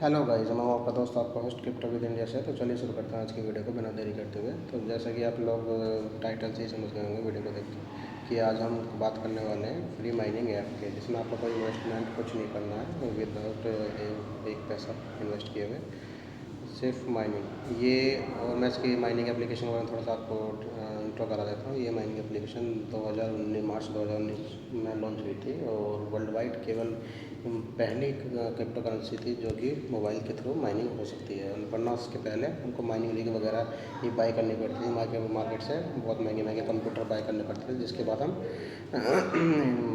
Hello guys, मैं हूं आपका दोस्त, आपका होस्ट क्रिप्टो विद इंडिया से। तो चलिए शुरू करते हैं आज की वीडियो को बिना देरी करते हुए। तो जैसा कि आप लोग टाइटल से ही समझ गए होंगे वीडियो को देख के कि आज हम बात करने वाले हैं फ्री माइनिंग ऐप के, जिसमें आपको कोई इन्वेस्टमेंट कुछ नहीं करना है विदाउट एक पैसा इन्वेस्ट किए हुए, सिर्फ माइनिंग। ये और मैं इसकी माइनिंग एप्लीकेशन के बारे में थोड़ा सा आपको इंट्रो करा देता हूँ। ये माइनिंग एप्लीकेशन 2019 मार्च 2019 में लॉन्च हुई थी और वर्ल्ड वाइड केवल पहली क्रिप्टो करेंसी थी जो कि मोबाइल के थ्रू माइनिंग हो सकती है। वरना उसके पहले हमको माइनिंग रिग वगैरह ही बाई करनी पड़ती थी मार्केट से, बहुत महंगे महंगे कंप्यूटर बाई करने पड़ते थे, जिसके बाद हम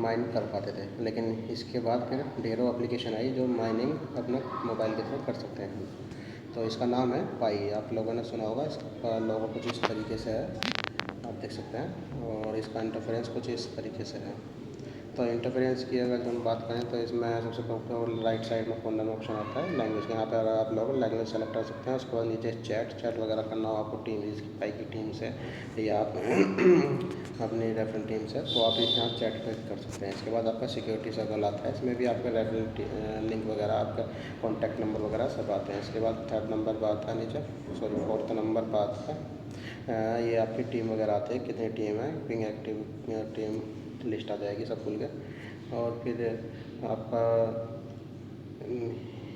माइन कर पाते थे। लेकिन इसके बाद फिर ढेरों एप्लीकेशन आई जो माइनिंग अपने मोबाइल के थ्रू कर सकते हैं। तो इसका नाम है पाई, आप लोगों ने सुना होगा। इसका लोगो कुछ इस तरीके से है, आप देख सकते हैं, और इसका इंटरफेरेंस कुछ इस तरीके से है। तो इंटरफेरेंस की अगर हम बात करें तो इसमें सबसे पहले राइट साइड में फोल्डर में ऑप्शन आता है लैंग्वेज के। यहाँ पर आप लोग लैंग्वेज सेलेक्ट कर सकते हैं। उसके बाद नीचे चैट वगैरह करना हो आपको टीम, जिसकी पाई की टीम से या आप अपनी रेफरल टीम से, तो आप यहाँ चैट कर सकते हैं। इसके बाद आपका सिक्योरिटी सर्कल आता है, इसमें भी आपका रेफरल लिंक वगैरह, आपका कॉन्टैक्ट नंबर वगैरह सब आते हैं। इसके बाद थर्ड नंबर पर आता है नीचे, फोर्थ नंबर पर आता है ये आपकी टीम वगैरह आती है, कितनी टीम है, पिंग एक्टिव टीम लिस्ट आ जाएगी सब खुल के। और फिर आपका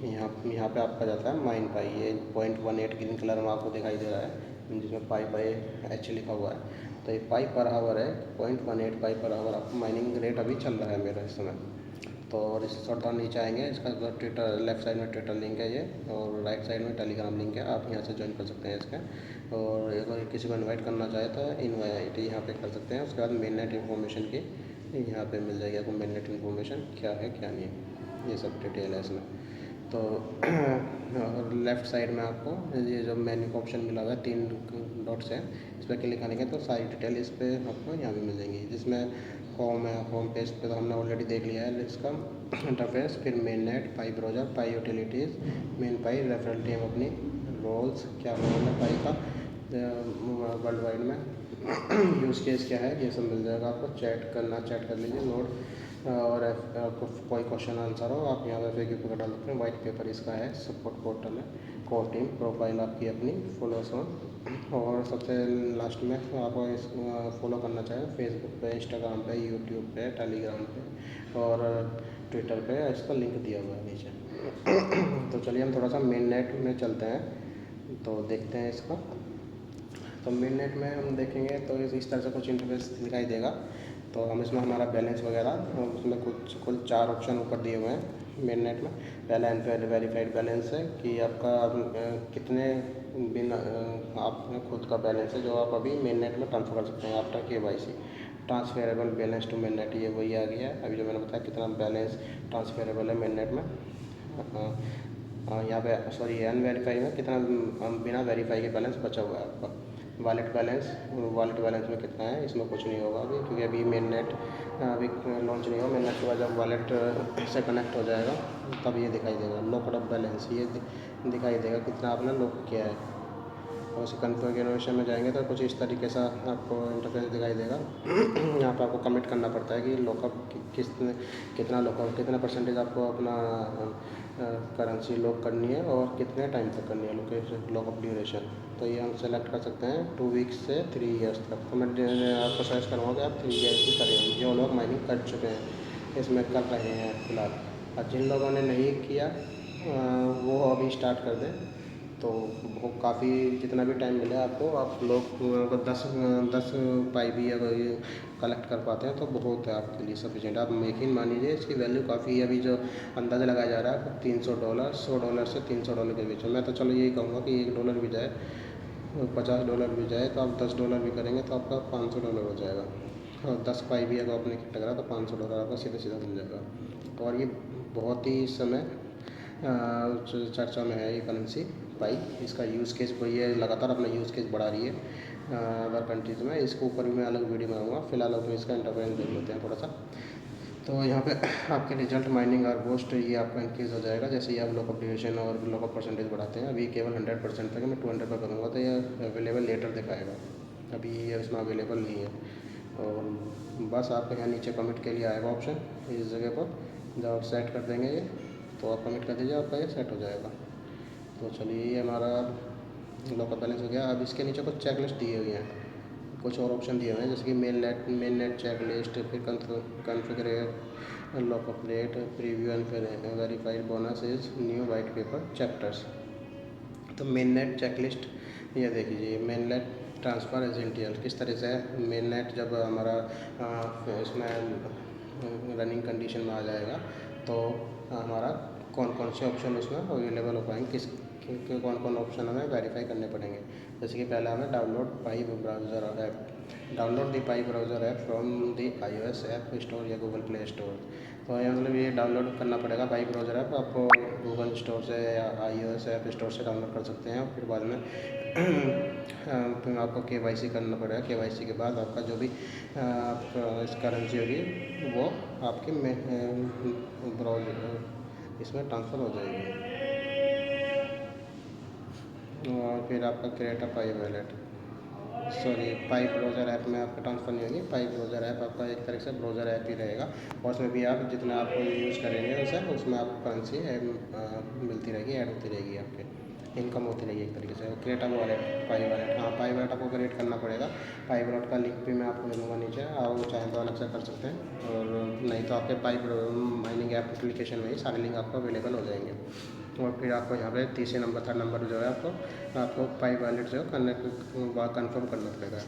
यहाँ पे आपका जाता है माइन पाई। ये 0.18 ग्रीन कलर में आपको दिखाई दे रहा है, जिसमें पाई बाई एच लिखा हुआ है। तो ये पाई पर आवर है, 0.18 पाई पर आवर आपको माइनिंग रेट अभी चल रहा है मेरा इस समय। तो और इस थोड़ा नीचे आएंगे, इसका ट्विटर लेफ्ट साइड में ट्विटर लिंक है ये, और राइट साइड में टेलीग्राम लिंक है, आप यहाँ से ज्वाइन कर सकते हैं इसका। और अगर किसी को इनवाइट करना चाहे तो इनवाइट यहाँ पे कर सकते हैं। उसके बाद मेन नेट इन्फॉर्मेशन की यहाँ पे मिल जाएगी आपको, मेन नेट इन्फॉर्मेशन क्या है क्या नहीं है, ये सब डिटेल है इसमें। तो और लेफ़्ट साइड में आपको ये जो मेन्यू का ऑप्शन मिला हुआ है, 3 डॉट्स हैं, इस पर क्लिक करेंगे तो सारी डिटेल इस पर आपको यहाँ भी मिल जाएंगी। जिसमें होम है, होम पेज पे तो हमने ऑलरेडी देख लिया है इसका इंटरफेस। फिर मेन नेट, पाई ब्राउज़र, पाई यूटिलिटीज़, मेन पाई, रेफरल टीम, अपनी रोल्स, क्या रोल है पाई का वर्ल्ड वाइड में, यूज़ केस क्या है, ये सब मिल जाएगा आपको। चैट करना चैट कर लीजिए, नोट, और आपको कोई क्वेश्चन आंसर हो आप यहाँ पे FAQ डाल सकते हैं। वाइट पेपर इसका है, सपोर्ट पोर्टल है, कोर टीम, प्रोफाइल आपकी अपनी, फॉलोअर्स हो, और सबसे लास्ट में आपको इस फॉलो करना चाहें फेसबुक पे, इंस्टाग्राम पे, यूट्यूब पे, टेलीग्राम पे और ट्विटर पे, इसका लिंक दिया हुआ है नीचे। तो चलिए हम थोड़ा सा मेन नेट में चलते हैं, तो देखते हैं इसका। तो मेन नेट में हम देखेंगे तो इस तरह से कुछ इंटरफेस दिखाई देगा। तो हम इसमें हमारा बैलेंस वगैरह, उसमें कुल 4 ऑप्शन ऊपर दिए हुए हैं मेन नेट में। पहला वेरीफाइड बैलेंस है कि आपका कितने बिन आप खुद का बैलेंस है जो आप अभी मेन नेट में ट्रांसफ़र कर सकते हैं after KYC। Transferable balance to mainnet, ये वही आ गया है अभी जो मैंने बताया, कितना बैलेंस ट्रांसफेरेबल है मेन नेट में। यहाँ पे सॉरी अनवेरीफाई में कितना बिना वेरीफाई के बैलेंस बचा हुआ है आपका। वॉलेट बैलेंस में कितना है, इसमें कुछ नहीं होगा अभी, क्योंकि अभी मेन नेट अभी लॉन्च नहीं हुआ। मेन नेट के बाद जब वॉलेट से कनेक्ट हो जाएगा तब ये दिखाई देगा। लॉकड अप बैलेंस ये दिखाई देगा कितना आपने लॉक किया है। और उसी कन्फिगरेशन में जाएंगे तो कुछ इस तरीके से आपको इंटरफेस दिखाई देगा। यहाँ पर आपको कमिट करना पड़ता है कि लॉकअप कितना लॉकअप, कितना परसेंटेज आपको अपना करेंसी लॉक करनी है और कितने टाइम तक करनी है लॉकअप ड्यूरेशन। तो ये हम सेलेक्ट कर सकते हैं 2 वीक्स से 3 ईयर्स तक। तो मैं आपको सजेस्ट करूँगा कि आप 3 ईयर्स की करें, जो लोग माइनिंग कर चुके हैं इसमें कर रहे हैं फ़िलहाल। और जिन लोगों ने नहीं किया वो अभी स्टार्ट कर दें। तो वो काफ़ी जितना भी टाइम मिले आपको, आप लोग अगर 10 पाई भी अगर ये कलेक्ट कर पाते हैं तो बहुत है आपके लिए सफिशिएंट। आप यकीन मानिए इसकी वैल्यू काफ़ी है। अभी जो अंदाज़ा लगाया जा रहा है $300, $100 से $300 के बीच में। मैं तो चलो यही कहूँगा कि $1 भी जाए, $50 भी जाए, तो आप $10 भी करेंगे तो आपका $500 हो जाएगा। और 10 पाई भी अगर आपने इकट्ठा करा तो $500 आपका सीधा सीधा मिल जाएगा। और ये बहुत ही इस समय चर्चा में है ये करेंसी पाई। इसका यूज़ केस वही है, लगातार अपना यूज़ केस बढ़ा रही है अदर कंट्रीज़ में। इसके ऊपर भी मैं अलग वीडियो बनाऊँगा। फिलहाल अपने इसका इंटरफेरेंस देख लेते हैं थोड़ा सा। तो यहाँ पे आपके रिजल्ट माइनिंग और बूस्ट ये आपका इंक्रीज़ हो जाएगा जैसे ही आप लॉकअप ड्यूरेशन और लॉकअप परसेंटेज बढ़ाते हैं। अभी केवल 100% तक, मैं 200 पर करूँगा तो ये अवेलेबल लेटर दिखाएगा, अभी ये इसमें अवेलेबल नहीं है। और बस आपके यहाँ नीचे कमिट के लिए आएगा ऑप्शन, इस जगह पर जब आप सेट कर देंगे ये तो आप कमिट कर दीजिए, आपका ये सेट हो जाएगा। तो चलिए ये हमारा लोकल बैलेंस हो गया। अब इसके नीचे कुछ चेकलिस्ट दिए हुए हैं, कुछ और ऑप्शन दिए हुए हैं, जैसे कि मेन नेट चेकलिस्ट, फिर configure lockup rate, preview and verified bonus is new white paper chapters. तो मेन नेट चेकलिस्ट ये देख लीजिए, मेन नेट ट्रांसफ़र एजेंटियल किस तरह से है। मेन नेट जब हमारा इसमें रनिंग कंडीशन में आ जाएगा तो हमारा कौन कौन से ऑप्शन उसमें अवेलेबल हो पाएंगे, कौन कौन ऑप्शन हमें वेरीफाई करने पड़ेंगे। जैसे कि पहला हमें download pi browser app, download the pi browser app from the iOS app store या गूगल प्ले स्टोर। तो ये मतलब ये डाउनलोड करना पड़ेगा पाई ब्राउज़र ऐप, आपको गूगल स्टोर से या iOS ऐप स्टोर से डाउनलोड कर सकते हैं। फिर बाद में फिर आपको KYC करना पड़ेगा। KYC के बाद आपका जो भी इस करेंसी होगी वो आपके ब्राउज़र इसमें ट्रांसफ़र हो जाएगी। और फिर आपका create a pi wallet, sorry pi browser app में आपका ट्रांसफ़र नहीं होगी। पाई ब्राउज़र ऐप आपका एक तरह से ब्राउज़र ऐप ही रहेगा, और उसमें भी आप जितना आप यूज़ करेंगे उसे उसमें आपको करेंसी मिलती रहेगी, ऐड होती रहेगी, आपके इनकम होती रहेगी एक तरीके से। Create a wallet, pi wallet, हाँ पाई वॉलेट आपको क्रिएट करना पड़ेगा। पाई वॉलेट का लिंक भी मैं आपको दे दूँगा नीचे, आप चाहें तो अलग से कर सकते हैं, और नहीं तो आपके पाई माइनिंग ऐप एप्लीकेशन में ही सारे लिंक आपको अवेलेबल हो जाएंगे। और फिर आपको यहाँ पे तीसरे नंबर थर्ड नंबर जो है आपको पाई वॉलेट जो है कन्फर्म करना पड़ेगा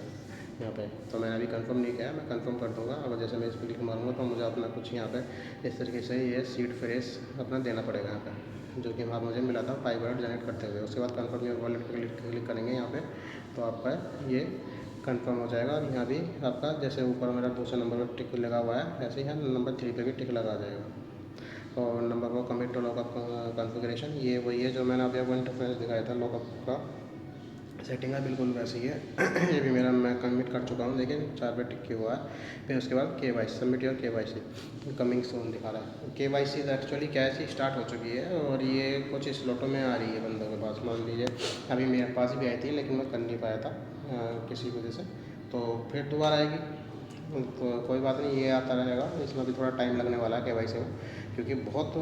यहाँ पे। तो मैंने अभी कंफर्म नहीं किया है, मैं कंफर्म कर दूँगा। अगर जैसे मैं इस पर क्लिक मारूँगा तो मुझे अपना कुछ यहाँ पे इस तरीके से ये सीड फ्रेश अपना देना पड़ेगा यहाँ पे, जो कि वहाँ मुझे मिला था पाई वॉलेट जनरेट करते हुए। उसके बाद कंफर्म योर वॉलेट पर क्लिक करेंगे यहाँ पे, तो आपका ये कंफर्म हो जाएगा। और यहाँ भी आपका जैसे ऊपर मेरा दूसरे नंबर पर टिक लगा हुआ है, ऐसे ही यहाँ नंबर 3 पे भी टिक लगा जाएगा। और number 4 commit to lockup configuration, ये वही है जो मैंने अभी आपको इंटरफेस दिखाया था लॉकअप का। सेटिंग है बिल्कुल वैसी ही है। ये भी मेरा मैं कमिट कर चुका हूँ, देखिए 4 पे टिक किया हुआ है। फिर उसके बाद KYC submit your KYC coming soon दिखा रहा है। KYC एक्चुअली कैसे स्टार्ट हो चुकी है, और ये कुछ स्लॉटों में आ रही है बंदों के पास। मान लीजिए अभी मेरे पास भी आई थी, लेकिन मैं कर नहीं पाया था किसी वजह से, तो फिर दोबारा आएगी। तो कोई बात नहीं, ये आता रहेगा। इसमें भी थोड़ा टाइम लगने वाला है KYC में, क्योंकि बहुत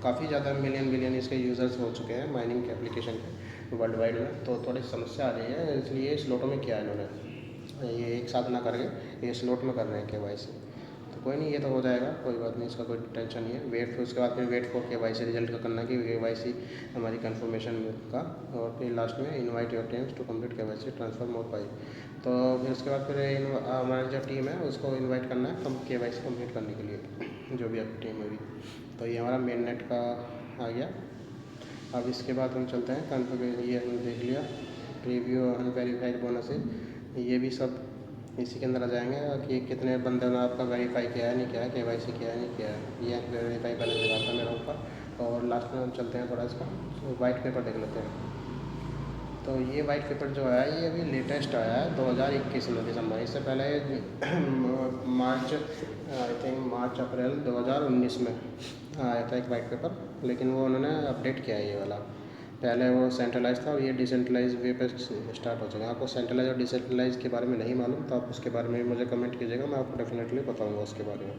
काफ़ी ज़्यादा मिलियन इसके यूज़र्स हो चुके हैं माइनिंग के एप्लीकेशन के वर्ल्ड वाइड में। तो थोड़ी समस्या आ रही है, इसलिए स्लॉटों में किया है इन्होंने, ये एक साथ ना करके ये स्लॉट में कर रहे हैं KYC। तो कोई नहीं, ये तो हो जाएगा, कोई बात नहीं, इसका कोई टेंशन नहीं है। वेट, फिर उसके बाद फिर वेट फॉर KYC रिजल्ट का करना कि KYC हमारी कंफर्मेशन का। और फिर लास्ट में invite your teams to complete KYC transfer more Pi. तो फिर उसके बाद फिर हमारी जो टीम है उसको इनवाइट करना है हम KYC कंप्लीट करने के लिए, जो भी आपकी टीम होगी। तो ये हमारा मेन नेट का आ गया। अब इसके बाद हम चलते हैं कॉन्फ़िगर, ये हमने देख लिया प्रीव्यू अनवेरीफाइड बोनस है, ये भी सब इसी के अंदर आ जाएंगे कि कितने बंदे ने आपका वेरीफाई किया है नहीं किया है, KYC किया है नहीं किया है, ये वेरीफाई पहले दिखाता है मेरा ऊपर। और लास्ट में हम चलते हैं थोड़ा इसका वाइट पेपर देख लेते हैं। तो ये वाइट पेपर जो है ये अभी लेटेस्ट आया है 2021 में दिसंबर, इससे पहले मार्च आई थिंक मार्च अप्रैल 2019 में आया था एक वाइट पेपर, लेकिन वो उन्होंने अपडेट किया है ये वाला। पहले वो सेंट्रलाइज था और ये डिसेंट्रलाइज वे पे स्टार्ट हो जाएगा। आपको सेंट्रलाइज और डिसेंट्रलाइज के बारे में नहीं मालूम तो आप उसके बारे में मुझे कमेंट कीजिएगा, मैं आपको डेफिनेटली बताऊँगा उसके बारे में।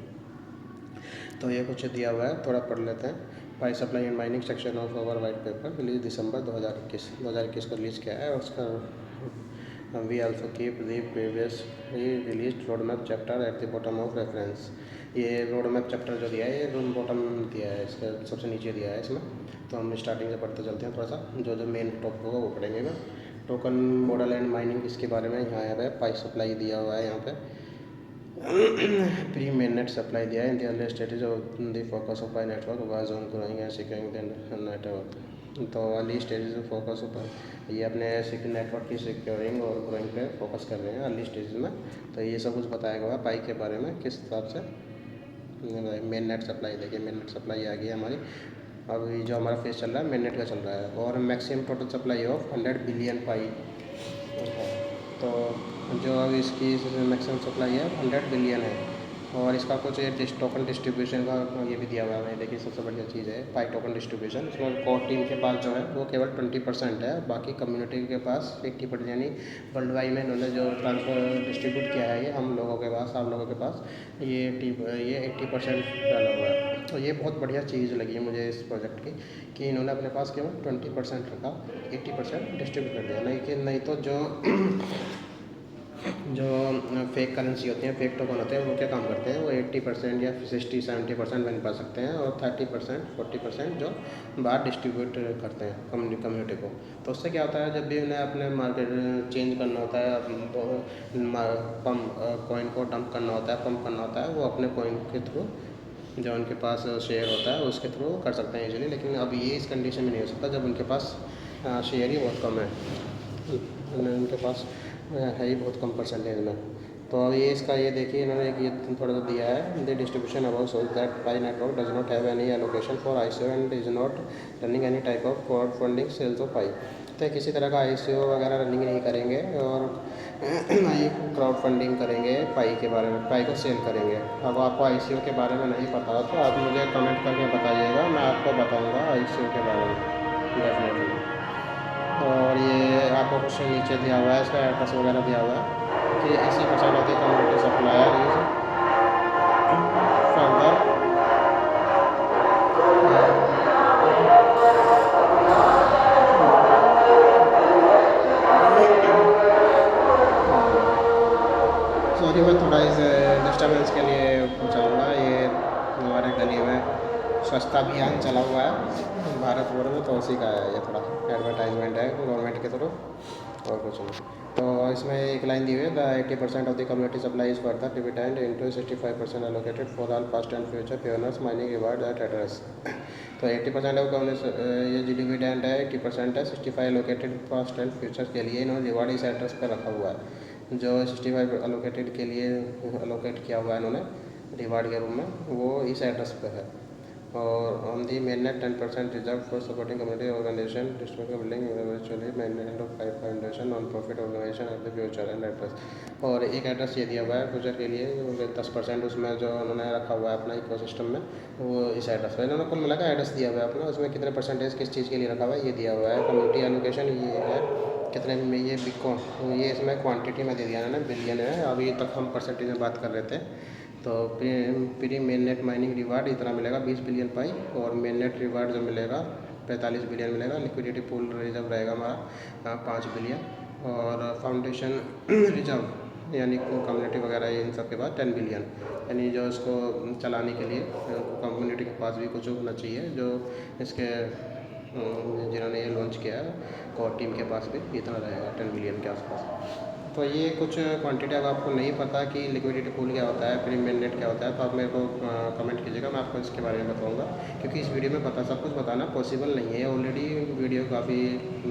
तो ये कुछ दिया हुआ है, थोड़ा पढ़ लेते हैं। Pi supply and mining section of our white paper release दिसंबर 2021 को रिलीज़ किया है। और उसका we also keep the previous release road map chapter at the bottom of reference. ये रोड मैप चैप्टर जो दिया है ये बॉटम दिया है, इसके सबसे नीचे दिया है इसमें। तो हम स्टार्टिंग से पढ़ते चलते हैं, थोड़ा सा जो मेन टॉपिक होगा वो पढ़ेंगे ना। टोकन मॉडल एंड माइनिंग इसके बारे में यहाँ है, पाई सप्लाई दिया हुआ है यहाँ पे। प्री मेन नेट सप्लाई दिया है in the early stages of the focus of Pi network was on growing and securing the network. तो early stages of focus of ये अपने नेटवर्क की सिक्योरिंग और ग्रोइंग पे फोकस कर रहे हैं अर्ली स्टेज में। तो ये सब कुछ बताया गया पाई के बारे में किस हिसाब से मेन नेट सप्लाई। देखिए मेन नेट सप्लाई आ गई हमारी, अब ये जो हमारा फेज चल रहा है मेन नेट का चल रहा है। और maximum total supply of 100 billion Pi. तो जो अब इसकी मैक्सिमम सप्लाई है 100 बिलियन है। और इसका कुछ टोकन डिस्ट्रीब्यूशन का ये भी दिया हुआ है। देखिए सबसे बढ़िया चीज़ है पाई टोकन डिस्ट्रीब्यूशन। इसमें कोर टीम के पास जो है वो केवल 20% है, बाकी कम्युनिटी के पास 80%, यानी वर्ल्ड वाइड में इन्होंने जो ट्रांसफर डिस्ट्रीब्यूट किया है ये हम लोगों के पास, आप लोगों के पास ये 80% डाला हुआ है। तो ये बहुत बढ़िया चीज़ लगी मुझे इस प्रोजेक्ट की कि इन्होंने अपने पास केवल 20% रखा, 80% डिस्ट्रीब्यूट कर दिया। नहीं तो जो जो फेक करेंसी होती हैं, फेक टोकन होते हैं, वो क्या काम करते हैं, वो 80% या 60-70% बन पा सकते हैं और 30% 40% जो बाहर डिस्ट्रीब्यूट करते हैं कम्युनिटी को। तो उससे क्या होता है, जब भी उन्हें अपने मार्केट चेंज करना होता है, कॉइन को डंप करना होता है, पंप करना होता है, वो अपने कॉइन के थ्रू जो उनके पास शेयर होता है उसके थ्रू कर सकते हैं इजीली। लेकिन अब ये इस कंडीशन में नहीं हो सकता जब उनके पास शेयर ही बहुत कम है, उनके पास है ही बहुत कम परसेंटेज में। तो अब ये इसका ये देखिए इन्होंने एक ये थोड़ा सा दिया है, the distribution about shows that Pi network does not have any allocation for ICO and is not running any type of crowd funding sales of Pi. तो किसी तरह का ICO वगैरह रनिंग नहीं करेंगे और ना ही क्राउड फंडिंग करेंगे पाई के बारे में, पाई को सेल करेंगे। अब आपको ICO के बारे में नहीं पता तो आप मुझे कमेंट करके बताइएगा, मैं आपको बताऊँगा ICO के बारे में डेफिनेटली। और ये आपको कुछ नीचे दिया हुआ है, इसका एड्रेस वगैरह दिया हुआ है कि 80% of the community supplier is further sorry, मैं थोड़ा इस डिस्टर्बेंस के लिए पूछूँगा। ये हमारे गली में स्वच्छता अभियान चला हुआ है भारत भर में, तो उसी का है ये, थोड़ा एडवर्टाइजमेंट है गवर्नमेंट के थ्रू और कुछ नहीं। तो इसमें एक लाइन दी हुई है, the 80% of the community supply is further dividend into 65% allocated for all past and future pairs mining reward eight address. तो 80% ऑफ ये जो डिविडेंड है 80% है, 65 एलोकेटेड पास्ट एंड फ्यूचर के लिए इन्होंने रिवार्ड इस एड्रेस पर रखा हुआ है। जो 65 एलोकेटेड के लिए एलोकेट किया हुआ है इन्होंने रिवार्ड के रूप में, वो इस एड्रेस पर है। और on the mainnet 10% reserve for supporting community organisation district building virtually mainnet of 5 foundation non profit organisation of the future and address. और एक एड्रेस ये दिया हुआ है फ्यूचर के लिए, 10% उसमें जो उन्होंने रखा हुआ है अपना इकोसिस्टम में, वो इस एड्रेस पर इन्होंने कुल मिला का एड्रेस दिया हुआ है अपना, उसमें कितने परसेंटेज किस चीज़ के लिए रखा हुआ है ये दिया हुआ है। कम्युनिटी एलोकेशन ये है कितने में, ये ये इसमें क्वांटिटी में दे दिया ना, बिलियन है। अभी तक हम परसेंटेज में बात कर रहे थे। तो pre main net mining reward इतना मिलेगा 20 बिलियन पाई, और मेन नेट रिवार्ड जो मिलेगा 45 बिलियन मिलेगा। लिक्विडिटी पूल रिजर्व रहेगा हमारा 5 बिलियन, और फाउंडेशन रिजर्व यानी कम्युनिटी वगैरह इन सब के बाद 10 बिलियन। यानी जो इसको चलाने के लिए कम्युनिटी के पास भी कुछ होना चाहिए, जो इसके जिन्होंने ये लॉन्च किया है कोर टीम के पास भी इतना रहेगा 10 बिलियन के आसपास। तो ये कुछ क्वांटिटी अगर आपको नहीं पता कि लिक्विडिटी पूल क्या होता है, प्री मेन नेट क्या होता है, तो आप मेरे को कमेंट कीजिएगा, मैं आपको इसके बारे में बताऊंगा। क्योंकि इस वीडियो में सब कुछ बताना पॉसिबल नहीं है, ऑलरेडी वीडियो काफ़ी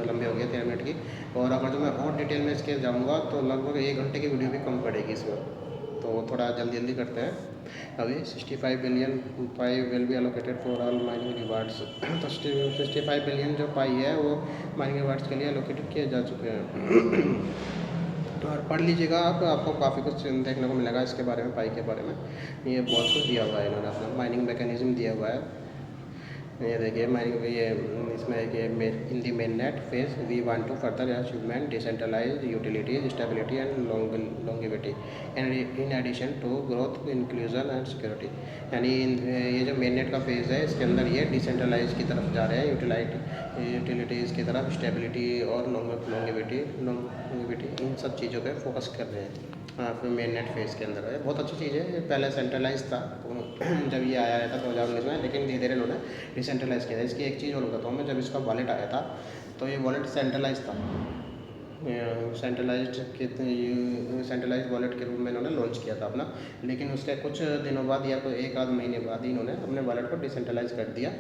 लंबी हो गई है 13 मिनट की, और अगर जो मैं और डिटेल में इसके जाऊँगा तो लगभग 1 घंटे की वीडियो भी कम पड़ेगी इसमें। तो थोड़ा जल्दी करते हैं। अभी 65 billion pi will be allocated for all mining rewards. तो 65 बिलियन जो पाई है वो माइनिंग रिवार्ड्स के लिए एलोकेटेड किए जा चुके हैं। और पढ़ लीजिएगा आप, आपको काफ़ी कुछ देखने को मिलेगा इसके बारे में, पाई के बारे में। ये बहुत कुछ दिया हुआ है इन्होंने, अपना माइनिंग मैकेनिज्म दिया हुआ है। ये देखिए माइनिंग, ये इसमें है कि in the mainnet phase we want to further achievement decentralize utilities stability and longevity and in addition to growth inclusion and security. यानी ये जो मेन नेट का फेज़ है इसके अंदर ये डिसेंट्रलाइज की तरफ जा रहे हैं, यूटिलिटीज़ की तरफ, स्टेबिलिटी और लॉन्गेविटी इन सब चीज़ों पे फोकस कर रहे हैं। फिर मेन नेट फेज़ के अंदर है, बहुत अच्छी चीज़ है। पहले सेंट्रलाइज था जब ये आया था 2019 में, लेकिन धीरे धीरे उन्होंने डिसेंट्रलाइज़ किया था। इसकी एक चीज़ और बताता हूँ मैं, जब इसका वॉलेट आया था तो ये वॉलेट सेंट्रलाइज था, सेंट्रलाइज वॉलेट के रूप में इन्होंने लॉन्च किया था अपना। लेकिन उसके कुछ दिनों बाद या कोई 1 आध महीने बाद ही इन्होंने अपने वॉलेट को डिसेंट्रलाइज कर दिया,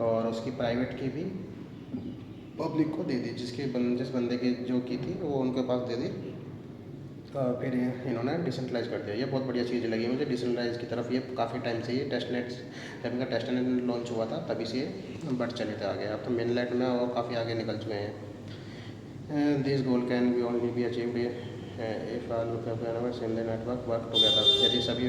और उसकी प्राइवेट की भी पब्लिक को दे दी, जिस बंदे की जो की थी वो उनके पास दे दी। फिर इन्होंने डिसेंट्रलाइज कर दिया। ये बहुत बढ़िया चीज़ लगी मुझे डिसेंट्रलाइज की तरफ। ये काफ़ी टाइम से ये टेस्टनेट, जब इनका टेस्टनेट लॉन्च हुआ था तभी से बढ़ चले थे आगे। अब तो मेन नेट में और काफ़ी आगे निकल चुके हैं। This goal can be only be achieved if all pairs in the network work together. यदि सभी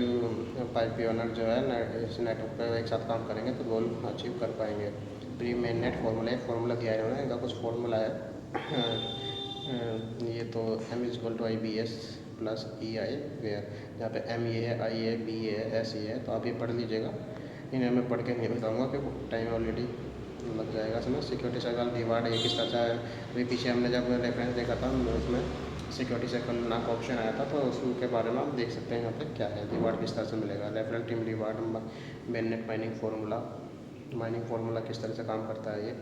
पाइप ओनर जो है इस नेटवर्क पर एक साथ काम करेंगे तो गोल अचीव कर पाएंगे। प्री मेन नेट फार्मूला दिया है इन्होंने, इनका कुछ फार्मूला है। ये तो M = IBS + EI, वेयर जहाँ पे M ये है, I है, B ये है, S ये है, तो आप ये पढ़ लीजिएगा। इन्हें मैं पढ़ के नहीं बताऊँगा कि टाइम ऑलरेडी लग जाएगा इसमें। सिक्योरिटी सर्कल रिवार्ड ये किस तरह से अभी पीछे हमने जब रेफरेंस देखा था उसमें सिक्योरिटी सर्कल नाम का ऑप्शन आया था, तो उसके बारे में आप देख सकते हैं यहाँ पे क्या है रिवार्ड किस तरह से मिलेगा। Referral team reward, mainnet mining formula किस तरह से काम करता है। ये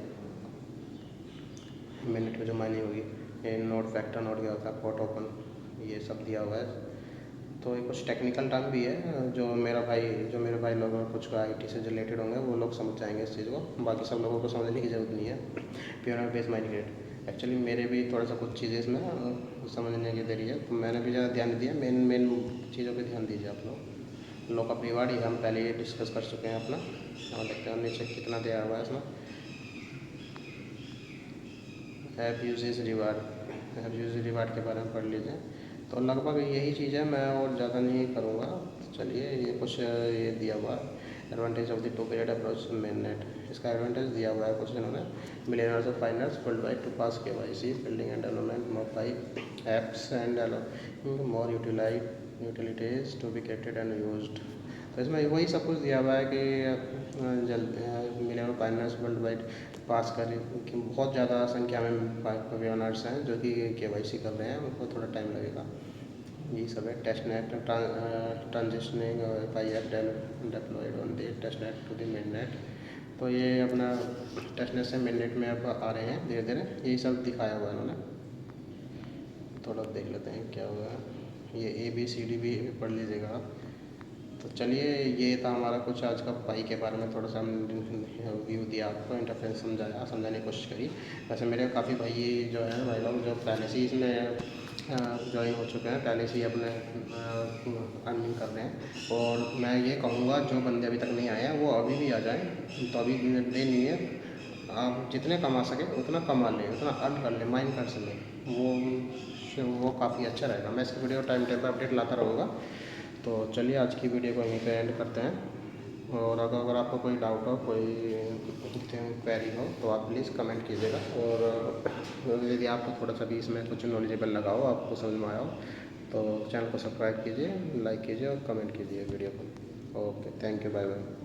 मिनट में जो माइनिंग होगी, ये नोड फैक्टर नोड क्या होता है, पोर्ट ओपन, ये सब दिया हुआ है। तो ये कुछ टेक्निकल टर्म भी है जो मेरे भाई लोग कुछ आईटी से रिलेटेड होंगे वो लोग समझ जाएंगे इस चीज़ को, बाकी सब लोगों को समझने की ज़रूरत नहीं है। Pure and base mining rate actually मेरे भी थोड़ा सा कुछ चीज़ें इसमें समझने की देरी है, तो मैंने भी ज़्यादा ध्यान नहीं दिया। मेन चीज़ों पर ध्यान दीजिए आप लोग। लॉकअप रिवार्ड ही हम पहले ही डिस्कस कर चुके हैं अपना, और देखते हैं नीचे कितना दिया हुआ है इसमें। ऐप यूजेज रिवार्ड के बारे में पढ़ लीजिए। तो लगभग यही चीज़ है, मैं और ज़्यादा नहीं करूँगा। चलिए ये कुछ ये दिया हुआ है advantage of the two period approach mainnet, इसका एडवांटेज दिया हुआ है कुछ इन्होंने। Millions of pioneers worldwide to pass KYC building and development mobile apps and more utilities to be created and used. तो इसमें वही सब कुछ दिया हुआ है कि million of pioneers worldwide pass करें कि बहुत ज़्यादा संख्या में पाइनर्स हैं जो कि KYC कर रहे हैं, उनको थोड़ा टाइम लगेगा। यही सब है। Test net transitioning FIF deployed on the test net to the main net. तो ये अपना टेस्ट नेट से मेन नेट में अब आ रहे हैं धीरे धीरे, यही सब दिखाया हुआ है इन्होंने। थोड़ा देख लेते हैं क्या हुआ है। ये ABCD भी पढ़ लीजिएगा आप। तो चलिए ये था हमारा कुछ आज का पाई के बारे में थोड़ा सा व्यू दिया आपको, इंटरफेरेंस समझाने की कोशिश करी। वैसे मेरे काफ़ी भाई जो है भाई लोग जो पहले से ही इसमें ज्वाइन हो चुके हैं, पहले से ही अपने अर्निंग कर रहे हैं। और मैं ये कहूँगा जो बंदे अभी तक नहीं आए हैं वो अभी भी आ जाएँ, तो अभी देर नहीं है। आप जितने कमा सकें उतना कमा लें, उतना अर्न कर लें, माइन कर सकें, वो काफ़ी अच्छा रहेगा। मैं इसकी वीडियो टाइम टेबल अपडेट लाता रहूँगा। तो चलिए आज की वीडियो को यहीं पे एंड करते हैं। और अगर आपको कोई डाउट हो, कोई क्वेरी हो तो आप प्लीज़ कमेंट कीजिएगा। और यदि आपको थोड़ा सा भी इसमें कुछ नॉलेजेबल लगा हो, आपको समझ में आया हो, तो चैनल को सब्सक्राइब कीजिए, लाइक कीजिए और कमेंट कीजिए वीडियो को। Okay, thank you, bye bye.